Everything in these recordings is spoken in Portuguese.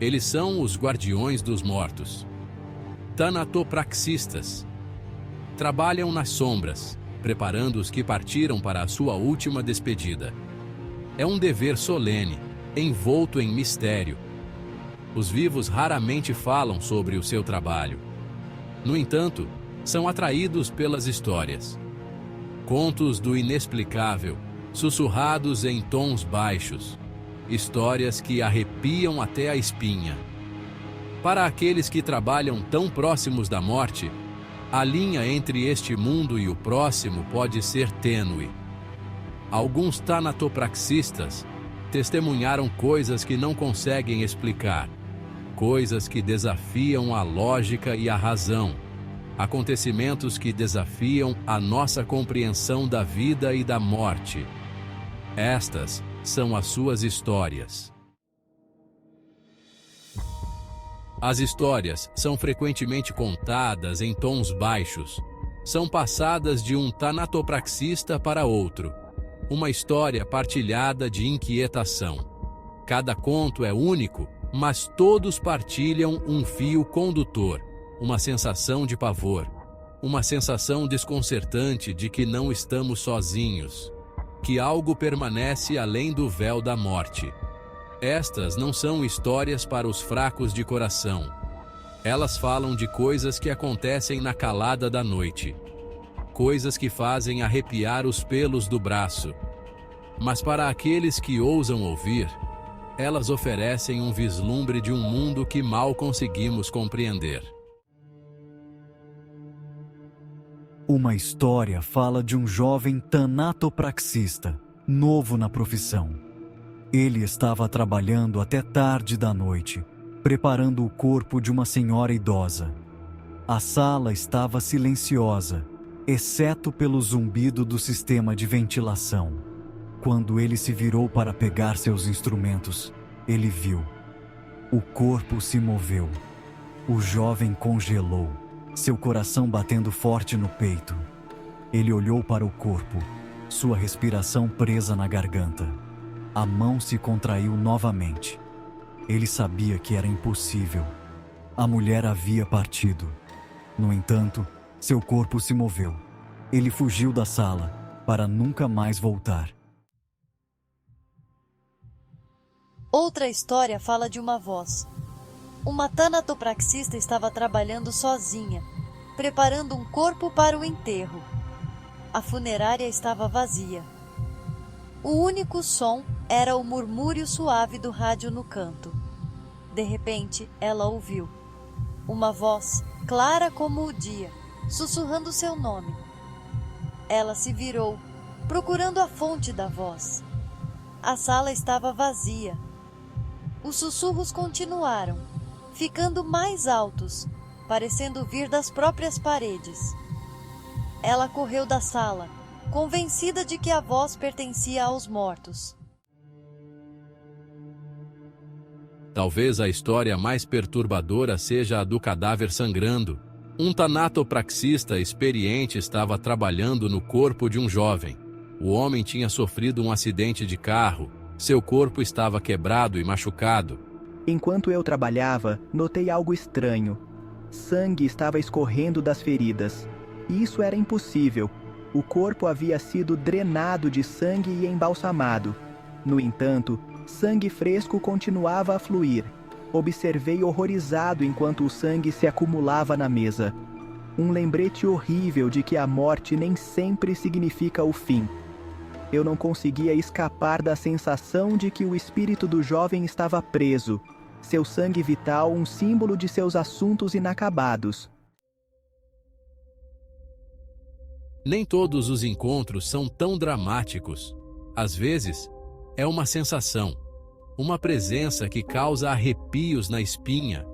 Eles são os guardiões dos mortos. Tanatopraxistas. Trabalham nas sombras, preparando os que partiram para a sua última despedida. É um dever solene, envolto em mistério. Os vivos raramente falam sobre o seu trabalho. No entanto, são atraídos pelas histórias. Contos do inexplicável, sussurrados em tons baixos. Histórias que arrepiam até a espinha. Para aqueles que trabalham tão próximos da morte, a linha entre este mundo e o próximo pode ser tênue. Alguns tanatopraxistas testemunharam coisas que não conseguem explicar, coisas que desafiam a lógica e a razão, acontecimentos que desafiam a nossa compreensão da vida e da morte. Estas são as suas histórias. As histórias são frequentemente contadas em tons baixos. São passadas de um tanatopraxista para outro. Uma história partilhada de inquietação. Cada conto é único, mas todos partilham um fio condutor, uma sensação de pavor, uma sensação desconcertante de que não estamos sozinhos, que algo permanece além do véu da morte. Estas não são histórias para os fracos de coração. Elas falam de coisas que acontecem na calada da noite. Coisas que fazem arrepiar os pelos do braço. Mas para aqueles que ousam ouvir, elas oferecem um vislumbre de um mundo que mal conseguimos compreender. Uma história fala de um jovem tanatopraxista, novo na profissão. Ele estava trabalhando até tarde da noite, preparando o corpo de uma senhora idosa. A sala estava silenciosa, exceto pelo zumbido do sistema de ventilação. Quando ele se virou para pegar seus instrumentos, ele viu. O corpo se moveu. O jovem congelou, seu coração batendo forte no peito. Ele olhou para o corpo, sua respiração presa na garganta. A mão se contraiu novamente. Ele sabia que era impossível. A mulher havia partido. No entanto, seu corpo se moveu. Ele fugiu da sala, para nunca mais voltar. Outra história fala de uma voz. Uma tanatopraxista estava trabalhando sozinha, preparando um corpo para o enterro. A funerária estava vazia. O único som era o murmúrio suave do rádio no canto. De repente, ela ouviu uma voz, clara como o dia, sussurrando seu nome. Ela se virou, procurando a fonte da voz. A sala estava vazia. Os sussurros continuaram, ficando mais altos, parecendo vir das próprias paredes. Ela correu da sala, convencida de que a voz pertencia aos mortos. Talvez a história mais perturbadora seja a do cadáver sangrando. Um tanatopraxista experiente estava trabalhando no corpo de um jovem. O homem tinha sofrido um acidente de carro. Seu corpo estava quebrado e machucado. Enquanto eu trabalhava, notei algo estranho. Sangue estava escorrendo das feridas. E isso era impossível. O corpo havia sido drenado de sangue e embalsamado. No entanto, sangue fresco continuava a fluir. Observei horrorizado enquanto o sangue se acumulava na mesa. Um lembrete horrível de que a morte nem sempre significa o fim. Eu não conseguia escapar da sensação de que o espírito do jovem estava preso, seu sangue vital um símbolo de seus assuntos inacabados. Nem todos os encontros são tão dramáticos. Às vezes, é uma sensação, uma presença que causa arrepios na espinha,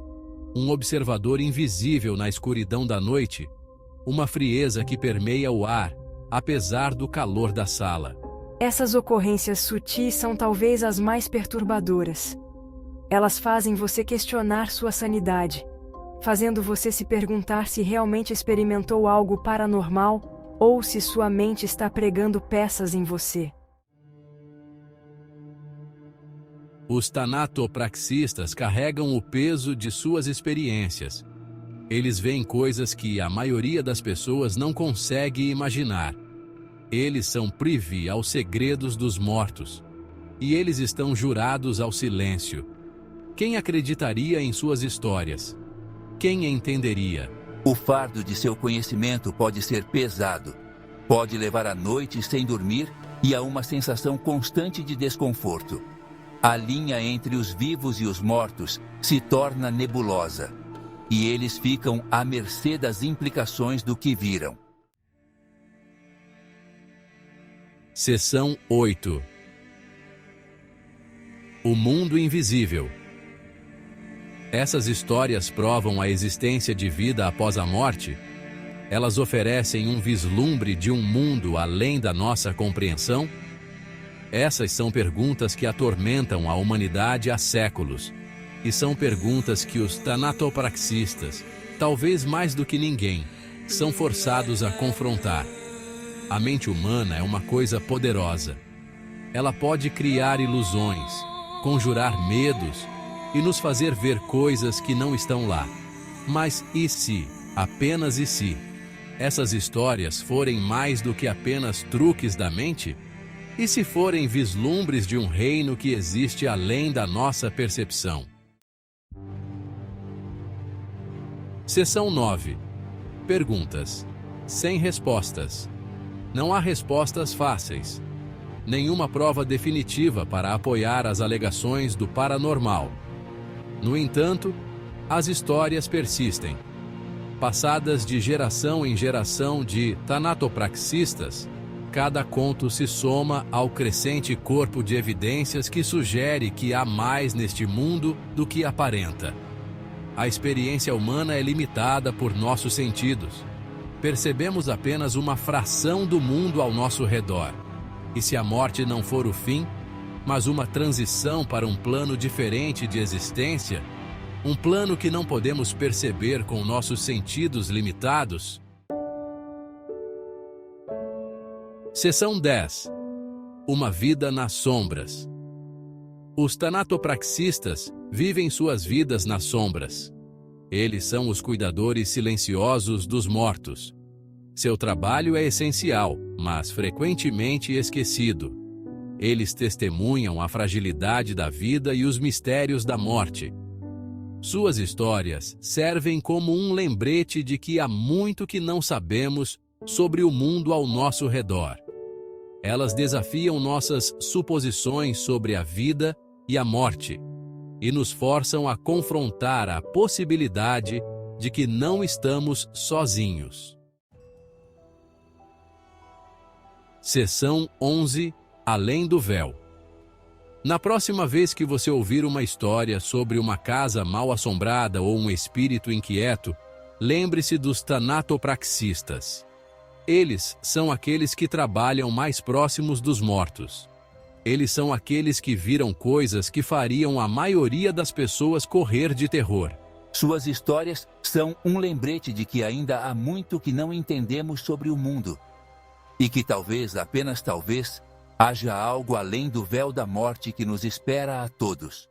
um observador invisível na escuridão da noite, uma frieza que permeia o ar, apesar do calor da sala. Essas ocorrências sutis são talvez as mais perturbadoras. Elas fazem você questionar sua sanidade, fazendo você se perguntar se realmente experimentou algo paranormal ou se sua mente está pregando peças em você. Os tanatopraxistas carregam o peso de suas experiências. Eles veem coisas que a maioria das pessoas não consegue imaginar. Eles são privy aos segredos dos mortos. E eles estão jurados ao silêncio. Quem acreditaria em suas histórias? Quem entenderia? O fardo de seu conhecimento pode ser pesado. Pode levar a noite sem dormir e a uma sensação constante de desconforto. A linha entre os vivos e os mortos se torna nebulosa. E eles ficam à mercê das implicações do que viram. Seção 8. O mundo invisível. Essas histórias provam a existência de vida após a morte? Elas oferecem um vislumbre de um mundo além da nossa compreensão? Essas são perguntas que atormentam a humanidade há séculos. E são perguntas que os tanatopraxistas, talvez mais do que ninguém, são forçados a confrontar. A mente humana é uma coisa poderosa. Ela pode criar ilusões, conjurar medos e nos fazer ver coisas que não estão lá. Mas e se, apenas e se, essas histórias forem mais do que apenas truques da mente? E se forem vislumbres de um reino que existe além da nossa percepção? Seção 9. Perguntas. Sem respostas. Não há respostas fáceis. Nenhuma prova definitiva para apoiar as alegações do paranormal. No entanto, as histórias persistem. Passadas de geração em geração de tanatopraxistas, cada conto se soma ao crescente corpo de evidências que sugere que há mais neste mundo do que aparenta. A experiência humana é limitada por nossos sentidos. Percebemos apenas uma fração do mundo ao nosso redor. E se a morte não for o fim, mas uma transição para um plano diferente de existência, um plano que não podemos perceber com nossos sentidos limitados? Seção 10. Uma vida nas sombras. Os tanatopraxistas vivem suas vidas nas sombras. Eles são os cuidadores silenciosos dos mortos. Seu trabalho é essencial, mas frequentemente esquecido. Eles testemunham a fragilidade da vida e os mistérios da morte. Suas histórias servem como um lembrete de que há muito que não sabemos sobre o mundo ao nosso redor. Elas desafiam nossas suposições sobre a vida e a morte e nos forçam a confrontar a possibilidade de que não estamos sozinhos. Seção 11. Além do véu. Na próxima vez que você ouvir uma história sobre uma casa mal assombrada ou um espírito inquieto, lembre-se dos tanatopraxistas. Eles são aqueles que trabalham mais próximos dos mortos. Eles são aqueles que viram coisas que fariam a maioria das pessoas correr de terror. Suas histórias são um lembrete de que ainda há muito que não entendemos sobre o mundo. E que talvez, apenas talvez, haja algo além do véu da morte que nos espera a todos.